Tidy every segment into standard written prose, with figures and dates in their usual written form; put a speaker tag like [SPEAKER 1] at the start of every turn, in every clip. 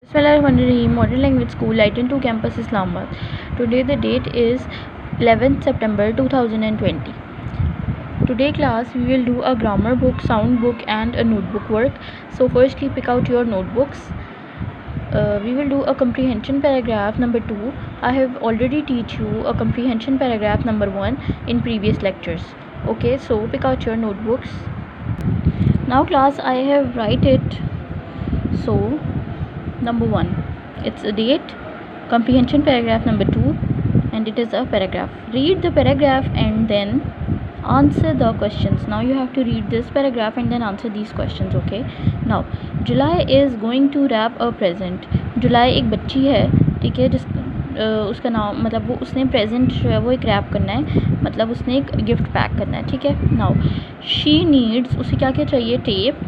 [SPEAKER 1] Bismillahirrahmanirrahim. Modern Language School, Lighton 2 Campus, Islamabad. Today the date is 11th September 2020. Today class we will do a grammar book, sound book and a notebook work. So firstly pick out your notebooks. We will do a comprehension paragraph number 2. I have already teach you a comprehension paragraph number 1 in previous lectures. Okay, so pick out your notebooks. Now class, I have write it. So number 1, it's a date, comprehension paragraph number 2, and it is a paragraph. Read the paragraph and then answer the questions. Now you have to read this paragraph and then answer these questions. Okay, now July is going to wrap a present. July एक बच्ची है, ठीक है, उसका नाम मतलब वो उसने प्रेजेंट जो है वो एक रैप करना है, मतलब उसने एक गिफ्ट पैक करना है, ठीक है. नाउ शी नीड्स, उसे क्या क्या चाहिए? Tape,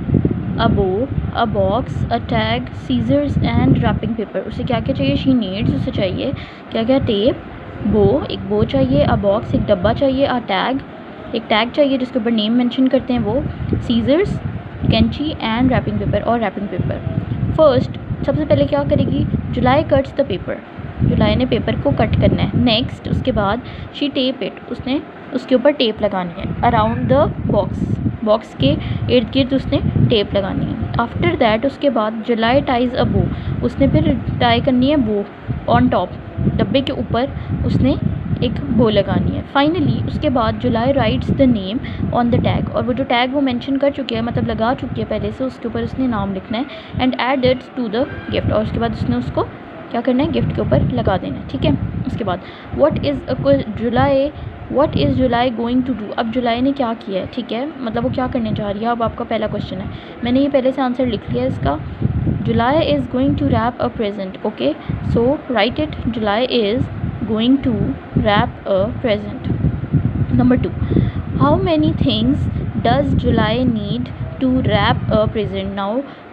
[SPEAKER 1] a bow, a box, a tag, scissors and wrapping paper. उसे क्या क्या चाहिए? शी नीड्स, उसे चाहिए क्या क्या? टेप, बो, एक बो चाहिए, अ बॉक्स, एक डब्बा चाहिए, अ टैग, एक टैग चाहिए जिसके ऊपर नेम मेंशन करते हैं वो, सीजर्स, कैंची एंड रैपिंग पेपर और रैपिंग पेपर. फर्स्ट, सबसे पहले क्या करेगी? जुलाई कट्स द पेपर. जुलाई ने पेपर को कट करना है. नेक्स्ट, उसके बाद शी टेप इट, उसने उसके ऊपर टेप लगानी है. अराउंड द बॉक्स, बॉक्स के इर्द गिर्द उसने टेप लगानी है. आफ्टर दैट, उसके बाद जुलाई टाइज अ बो, उसने फिर टाई करनी है बो. ऑन टॉप, डब्बे के ऊपर उसने एक बो लगानी है. फाइनली उसके बाद Julie writes the name on the tag, और वो जो टैग वो मेंशन कर चुकी है, मतलब लगा चुकी है पहले से, उसके ऊपर उसने नाम लिखना है. And add it to the gift, और उसके बाद उसने उसको क्या करना है? गिफ्ट के ऊपर लगा देना है, ठीक है. उसके बाद what is Julie going to do. अब जुलाई ने क्या किया है, ठीक है, मतलब वो क्या करने जा रही है. अब आपका पहला क्वेश्चन है, मैंने ये पहले से आंसर लिख लिया है इसका. Julie is going to wrap a present. Okay, so write it. Julie is going to wrap a present. Number 2, how many things does July need to wrap a present? Now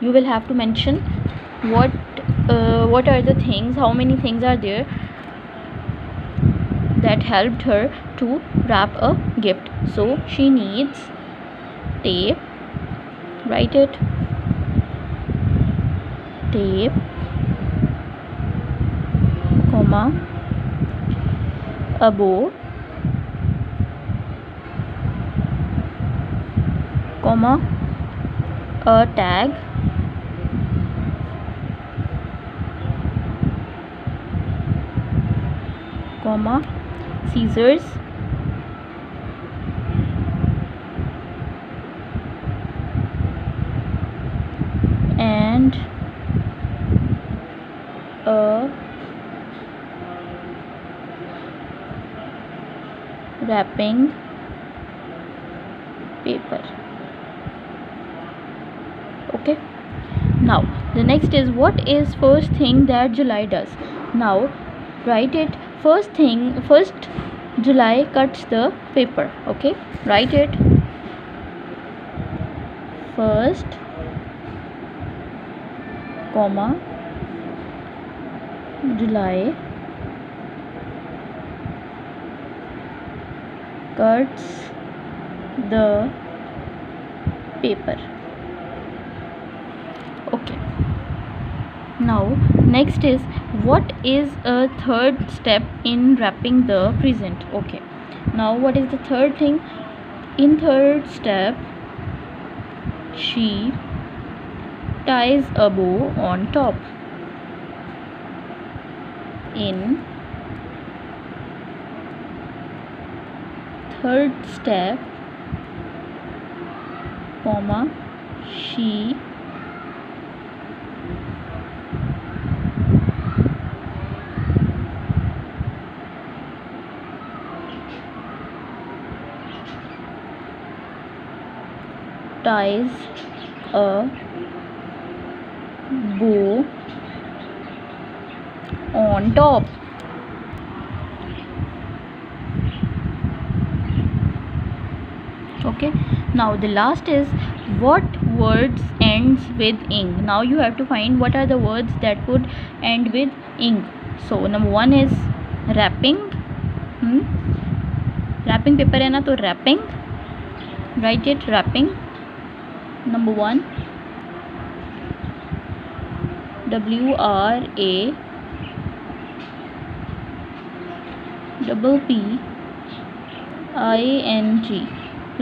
[SPEAKER 1] you will have to mention what are the things, how many things are there that helped her to wrap a gift. So she needs tape, write it, tape, comma, a bow, comma, a tag, comma, scissors, and a wrapping paper. Okay, now the next is, what is first thing that July does? Now write it. First July cuts the paper. Okay, write it. First, comma, July cuts the paper. Okay, now next is, what is a third step in wrapping the present? Okay, now what is the third thing? In third step, she ties a bow on top. In third step, comma, she ties a bow on top. Okay, now the last is, what words ends with ing? Now you have to find what are the words that would end with ing. So number 1 is wrapping. Wrapping paper है ना, तो wrapping, write it, wrapping. Number 1, WRAPPING.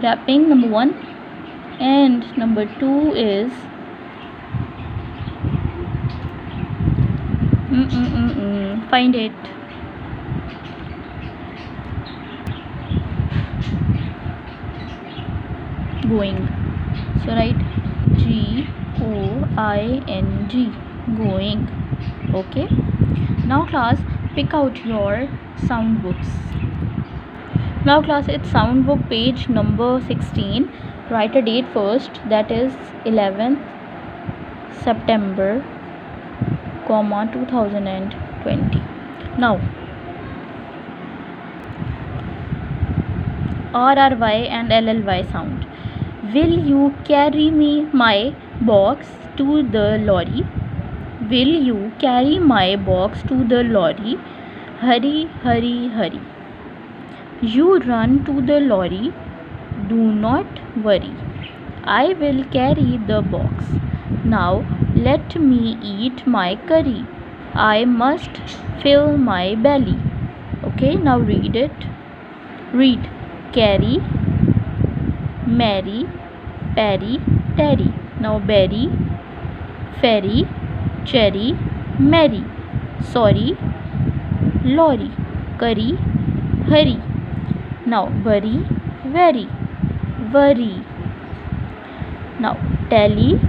[SPEAKER 1] Wrapping, number 1, and number 2 is find it. Going. So write GOING, going. Okay. Now class, pick out your sound books. Now class, it's sound book page number 16. Write a date first, that is 11th September, 2020. Now RRY and LLY sound. Will you carry me my box to the lorry? Will you carry my box to the lorry? Hurry, hurry, hurry. You run to the lorry. Do not worry. I will carry the box. Now let me eat my curry. I must fill my belly. Okay, now read it. Read. Carry, Mary, Perry, Terry. Now berry, ferry, cherry, Mary. Sorry, lorry, curry, hurry. Now bury, very, worry. Now tally,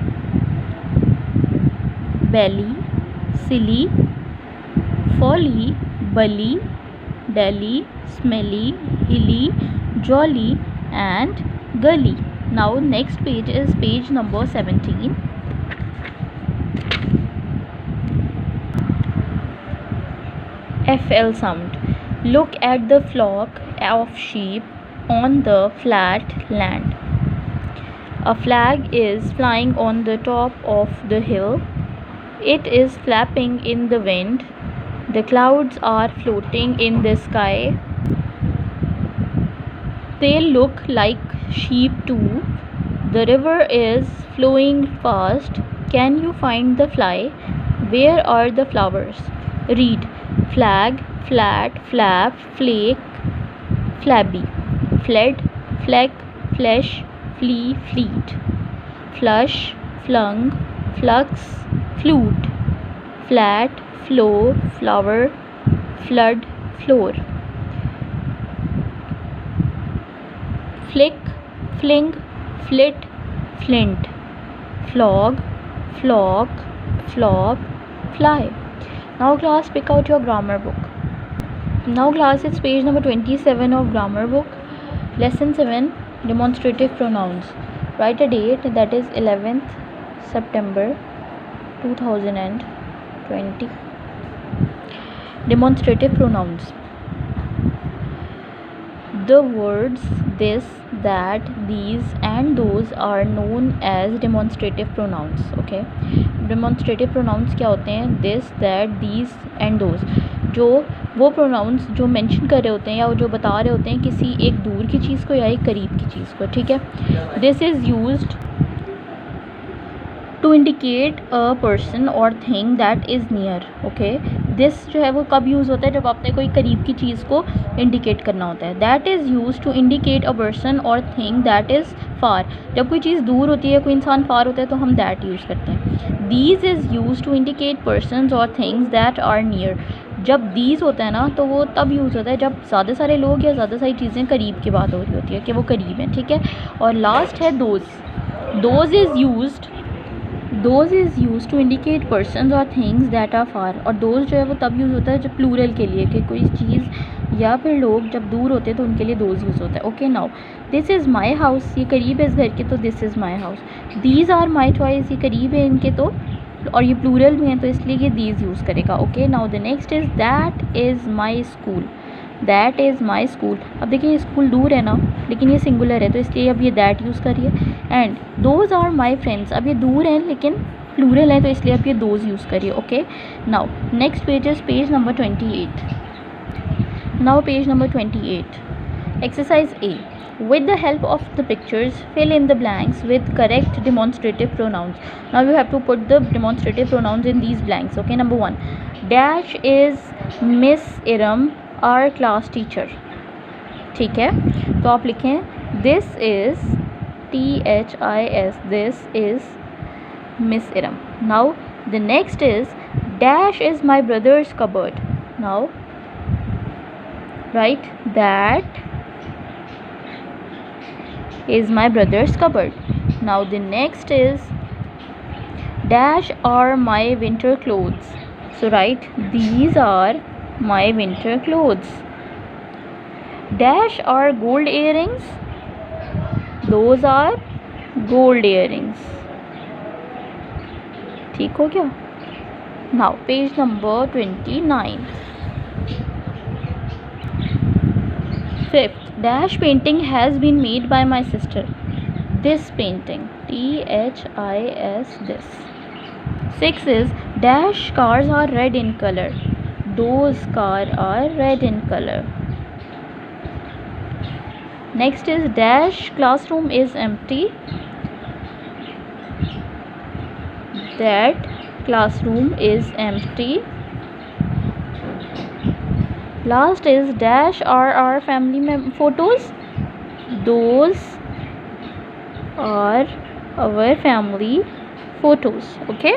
[SPEAKER 1] belly, silly, folly, bully, dally, smelly, hilly, jolly, and gully. Now next page is page number 17. FL sound. Look at the flock of sheep on the flat land. A flag is flying on the top of the hill. It is flapping in the wind. The clouds are floating in the sky. They look like sheep too. The river is flowing fast. Can you find the fly? Where are the flowers? Read. Flag, flat, flap, flake, flabby. Fled, fleck, flesh, flea, fleet. Flush, flung, flux, flute. Flat, flow, flower, flood, floor. Flick, fling, flit, flint. Flog, flock, flop, fly. Now class, pick out your grammar book. Now class, it's page number 27 of grammar book. Lesson 7, demonstrative pronouns. Write a date, that is 11th September 2020. Demonstrative pronouns. The words this, that, these and those are known as demonstrative pronouns. Okay, demonstrative pronouns क्या होते हैं? This, that, these and those. जो वो pronounce जो mention कर रहे होते हैं या वो जो बता रहे होते हैं किसी एक दूर की चीज़ को या एक करीब की चीज़ को. ठीक है. This is used to indicate a person और thing that is near. Okay, this जो है वो कब यूज़ होता है? जब आपने कोई करीब की चीज़ को इंडिकेट करना होता है. That is use to indicate a person और थिंग दैट इज़ फार. जब कोई चीज़ दूर होती है, कोई इंसान फार होता है तो हम दैट यूज़ करते हैं. These is use to indicate persons और थिंग्स दैट आर नियर. जब दीज होता है ना तो वो तब यूज़ होता है जब ज़्यादा सारे लोग या ज़्यादा सारी चीज़ें करीब की बात हो रही होती है कि वो करीब हैं. ठीक है. और लास्ट है those. Those is use to indicate persons और थिंग्स दैट आर फार. और दोज जो है वो तब यूज़ होता है जब प्लूरल के लिए कि कोई चीज़ या फिर लोग जब दूर होते हैं तो उनके लिए दोज यूज़ होता है. Okay. Now this is my house, ये करीब है इस घर के तो this is my house. These are my toys, ये करीब है इनके तो और ये प्लूरल में है तो इसलिए ये दीज यूज़ करेगा. Okay. Now the next is that is my school. That is my school. अब देखिए ये स्कूल दूर है ना लेकिन ये सिंगुलर है तो इसलिए अब ये दैट यूज़ करिए. And those are my friends. अब ये दूर हैं लेकिन प्लूरल है तो इसलिए अब ये दोज यूज़ करिए. Okay. Now next page is page number 28. Now page number 28. Exercise A. With the help of the pictures, fill in the blanks with correct demonstrative pronouns. Now you have to put the demonstrative pronouns in these blanks. Okay, number 1. Dash is Miss Iram, our class teacher. ठीक है, तो आप लिखें this is THIS, this is Miss Iram. Now the next is dash is my brother's cupboard. Now write that is my brother's cupboard. Now the next is dash are my winter clothes. So write these are my winter clothes. Dash are gold earrings. Those are gold earrings. ठीक हो गया. Now page number 29. Fifth, dash painting has been made by my sister. This painting, THIS, this. Sixth is dash cars are red in color. Those cars are red in color. Next is dash classroom is empty. That classroom is empty. Last is dash are our family photos. Those are our family photos. Okay.